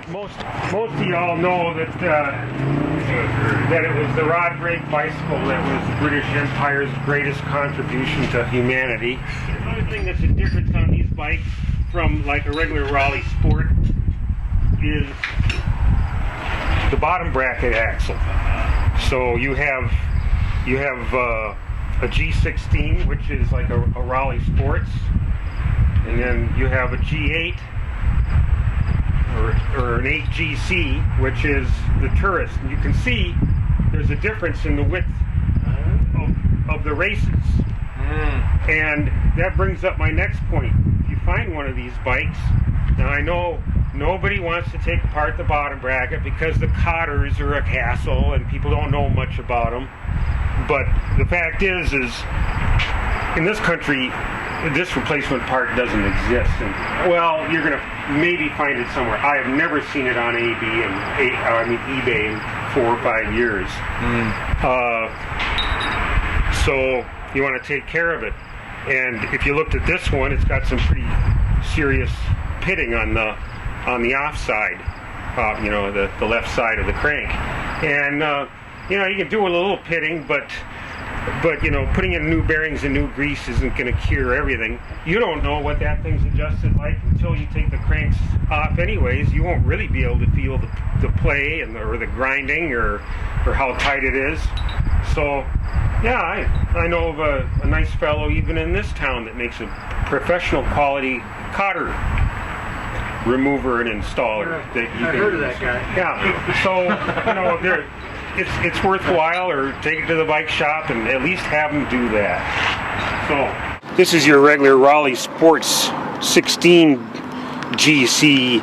Most of y'all know that that it was the rod brake bicycle that was the British Empire's greatest contribution to humanity. Another thing that's a difference on these bikes from like a regular Raleigh Sport is the bottom bracket axle. So you have a G16, which is like a Raleigh Sports, and then you have a G8 or an 8GC, which is the Tourist. And you can see there's a difference in the width of the races. And that brings up my next point. If you find one of these bikes, now I know nobody wants to take apart the bottom bracket because the cotters are a hassle and people don't know much about them. But the fact is in this country, this replacement part doesn't exist. And, well, you're going to maybe find it somewhere. I have never seen it on eBay in 4 or 5 years. So you want to take care of it. And if you looked at this one, it's got some pretty serious pitting on the off side, the left side of the crank. And you can do a little pitting, but putting in new bearings and new grease isn't going to cure everything. You don't know what that thing's adjusted like until you take the cranks off anyways. You won't really be able to feel the play or the grinding or how tight it is. So, yeah, I know of a nice fellow even in this town that makes a professional quality cotter remover and installer. I heard of that guy. Yeah, so, it's worthwhile, or take it to the bike shop and at least have them do that. So this is your regular Raleigh Sports 16 GC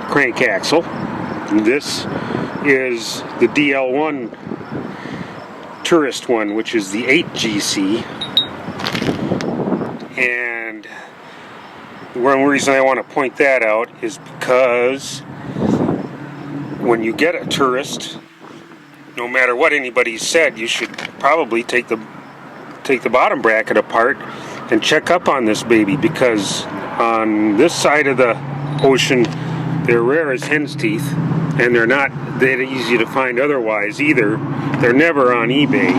crank axle. This is the DL1 Tourist one, which is the 8GC. And one reason I want to point that out is because when you get a Tourist, no matter what anybody said, you should probably take the bottom bracket apart and check up on this baby, because on this side of the ocean they're rare as hen's teeth, and they're not that easy to find otherwise either. They're never on eBay.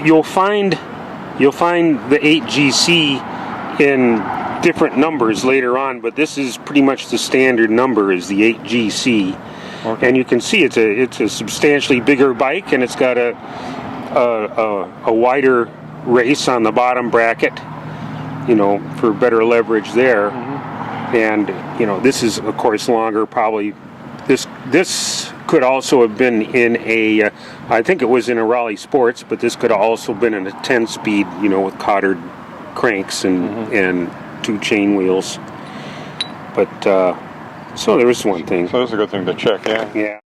You'll find the 8GC in different numbers later on, but this is pretty much the standard number, is the 8GC. Okay. And you can see it's a substantially bigger bike, and it's got a wider race on the bottom bracket, for better leverage there. And this is of course longer. Probably this could also have been in I think it was in a Raleigh Sports, but this could have also been in a 10-speed, with cothered cranks and 2 chain wheels. But so there was one thing. So that's a good thing to check, yeah. Yeah.